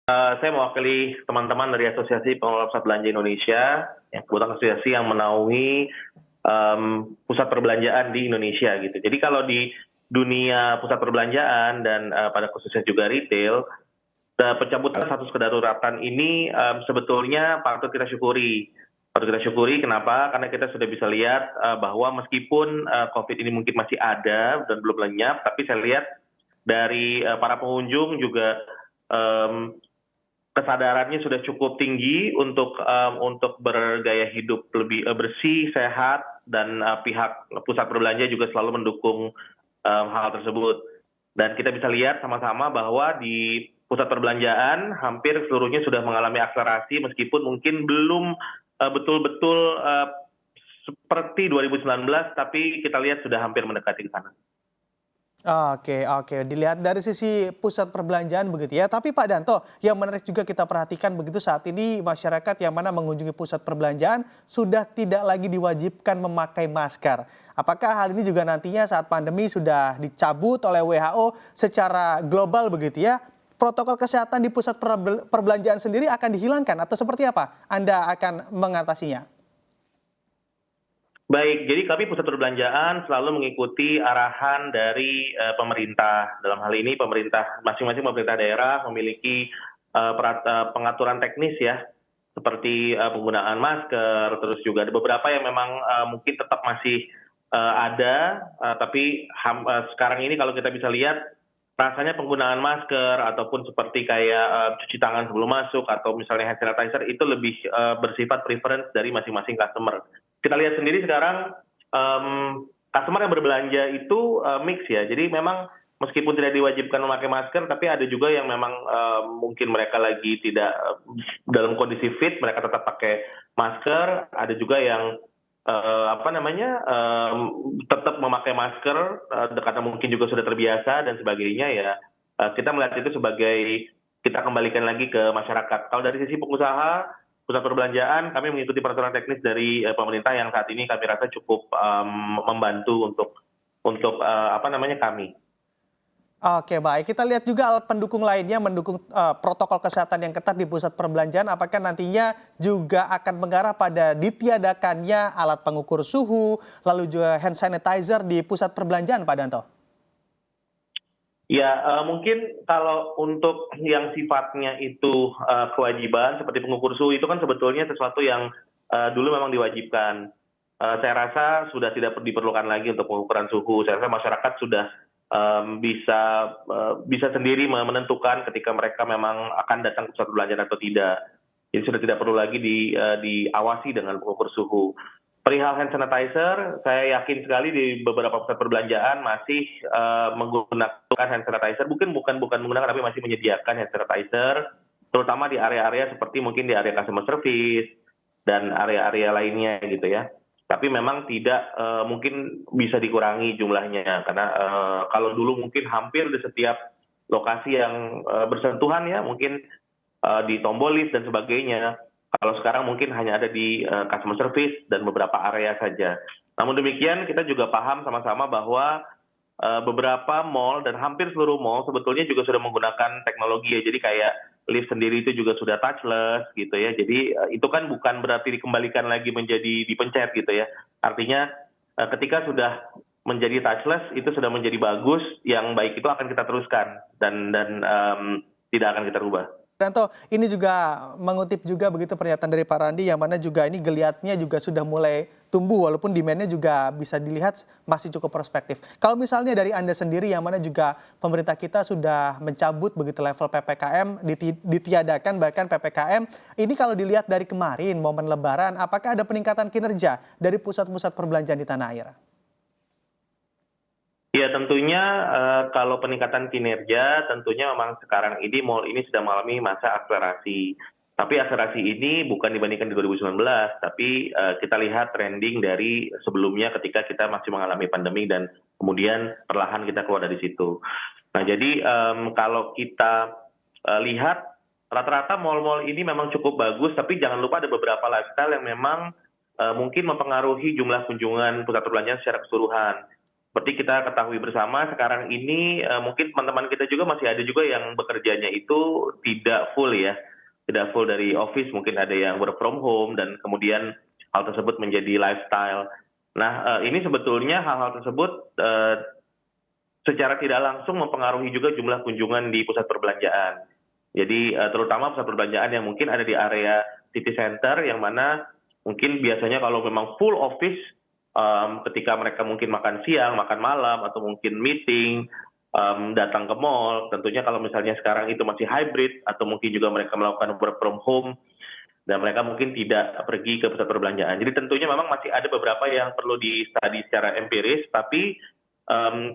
Saya mewakili teman-teman dari Asosiasi Pengelola Pusat Belanja Indonesia, yang kebetulan asosiasi yang menaungi pusat perbelanjaan di Indonesia gitu. Jadi kalau di dunia pusat perbelanjaan dan pada khususnya juga retail, pencabutan status kedaruratan ini sebetulnya patut kita syukuri. Patut kita syukuri kenapa? Karena kita sudah bisa lihat bahwa meskipun COVID ini mungkin masih ada dan belum lenyap, tapi saya lihat dari para pengunjung juga kesadarannya sudah cukup tinggi untuk bergaya hidup lebih bersih, sehat, dan pihak pusat berbelanja juga selalu mendukung hal tersebut. Dan kita bisa lihat sama-sama bahwa di pusat perbelanjaan hampir seluruhnya sudah mengalami akselerasi meskipun mungkin belum betul-betul seperti 2019, tapi kita lihat sudah hampir mendekati ke sana. Oke, oke. Dilihat dari sisi pusat perbelanjaan begitu ya. Tapi Pak Danto, yang menarik juga kita perhatikan begitu saat ini masyarakat yang mana mengunjungi pusat perbelanjaan sudah tidak lagi diwajibkan memakai masker. Apakah hal ini juga nantinya saat pandemi sudah dicabut oleh WHO secara global begitu ya? Protokol kesehatan di pusat perbelanjaan sendiri akan dihilangkan atau seperti apa Anda akan mengatasinya? Baik, jadi kami pusat perbelanjaan selalu mengikuti arahan dari pemerintah. Dalam hal ini masing-masing pemerintah daerah memiliki pengaturan teknis ya, seperti penggunaan masker, terus juga ada beberapa yang memang mungkin tetap masih ada, tapi sekarang ini kalau kita bisa lihat rasanya penggunaan masker ataupun seperti kayak cuci tangan sebelum masuk atau misalnya hand sanitizer itu lebih bersifat preference dari masing-masing customer. Kita lihat sendiri sekarang customer yang berbelanja itu mix ya. Jadi memang meskipun tidak diwajibkan memakai masker, tapi ada juga yang memang mungkin mereka lagi tidak dalam kondisi fit, mereka tetap pakai masker. Ada juga yang tetap memakai masker karena mungkin juga sudah terbiasa dan sebagainya ya. Kita melihat itu sebagai kita kembalikan lagi ke masyarakat. Kalau dari sisi pengusaha, pusat perbelanjaan, kami mengikuti peraturan teknis dari pemerintah yang saat ini kami rasa cukup membantu untuk kami. Oke, baik. Kita lihat juga alat pendukung lainnya mendukung protokol kesehatan yang ketat di pusat perbelanjaan. Apakah nantinya juga akan mengarah pada ditiadakannya alat pengukur suhu, lalu juga hand sanitizer di pusat perbelanjaan, Pak Danto? Ya, mungkin kalau untuk yang sifatnya itu kewajiban seperti pengukur suhu itu kan sebetulnya sesuatu yang dulu memang diwajibkan. Saya rasa sudah tidak diperlukan lagi untuk pengukuran suhu. Saya rasa masyarakat sudah bisa sendiri menentukan ketika mereka memang akan datang ke pusat perbelanjaan atau tidak. Jadi sudah tidak perlu lagi diawasi dengan pengukur suhu. Perihal hand sanitizer, saya yakin sekali di beberapa pusat perbelanjaan masih menggunakan hand sanitizer, bukan menggunakan tapi masih menyediakan hand sanitizer, terutama di area-area seperti mungkin di area customer service dan area-area lainnya gitu ya. Tapi memang tidak mungkin bisa dikurangi jumlahnya karena kalau dulu mungkin hampir di setiap lokasi yang bersentuhan ya, mungkin di tombol lift dan sebagainya. Kalau sekarang mungkin hanya ada di customer service dan beberapa area saja. Namun demikian kita juga paham sama-sama bahwa beberapa mall dan hampir seluruh mall sebetulnya juga sudah menggunakan teknologi ya. Jadi kayak lift sendiri itu juga sudah touchless gitu ya. Jadi itu kan bukan berarti dikembalikan lagi menjadi dipencet gitu ya. Artinya ketika sudah menjadi touchless itu sudah menjadi bagus, yang baik itu akan kita teruskan dan tidak akan kita rubah. Danto, ini juga mengutip juga begitu pernyataan dari Pak Randi yang mana juga ini geliatnya juga sudah mulai tumbuh walaupun demand-nya juga bisa dilihat masih cukup prospektif. Kalau misalnya dari Anda sendiri yang mana juga pemerintah kita sudah mencabut begitu level PPKM, ditiadakan bahkan PPKM, ini kalau dilihat dari kemarin momen Lebaran, apakah ada peningkatan kinerja dari pusat-pusat perbelanjaan di tanah air? Ya tentunya kalau peningkatan kinerja tentunya memang sekarang ini mall ini sudah mengalami masa akselerasi. Tapi akselerasi ini bukan dibandingkan di 2019, tapi kita lihat trending dari sebelumnya ketika kita masih mengalami pandemi dan kemudian perlahan kita keluar dari situ. Nah jadi kalau kita lihat rata-rata mall-mall ini memang cukup bagus, tapi jangan lupa ada beberapa lifestyle yang memang mungkin mempengaruhi jumlah kunjungan pusat perbelanjaan secara keseluruhan. seperti kita ketahui bersama sekarang ini mungkin teman-teman kita juga masih ada juga yang bekerjanya itu tidak full ya, tidak full dari office, mungkin ada yang work from home dan kemudian hal tersebut menjadi lifestyle. Nah, ini sebetulnya hal-hal tersebut secara tidak langsung mempengaruhi juga jumlah kunjungan di pusat perbelanjaan. Jadi terutama pusat perbelanjaan yang mungkin ada di area city center yang mana mungkin biasanya kalau memang full office ketika mereka mungkin makan siang, makan malam atau mungkin meeting, datang ke mall, tentunya kalau misalnya sekarang itu masih hybrid atau mungkin juga mereka melakukan work from home dan mereka mungkin tidak pergi ke pusat perbelanjaan. Jadi tentunya memang masih ada beberapa yang perlu di-study secara empiris, tapi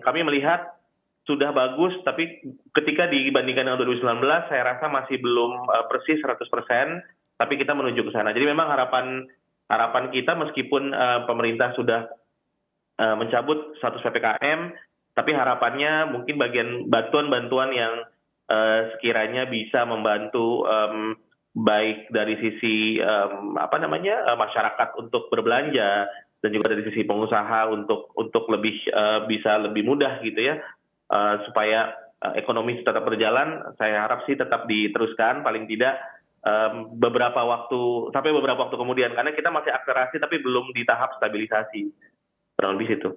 kami melihat sudah bagus, tapi ketika dibandingkan dengan 2019, saya rasa masih belum persis 100%, tapi kita menuju ke sana. Jadi memang harapan kita meskipun pemerintah sudah mencabut status PPKM, tapi harapannya mungkin bagian bantuan-bantuan yang sekiranya bisa membantu baik dari sisi masyarakat untuk berbelanja dan juga dari sisi pengusaha untuk lebih bisa lebih mudah gitu ya supaya ekonomi tetap berjalan. Saya harap sih tetap diteruskan paling tidak beberapa waktu kemudian karena kita masih akselerasi tapi belum di tahap stabilisasi kurang lebih situ.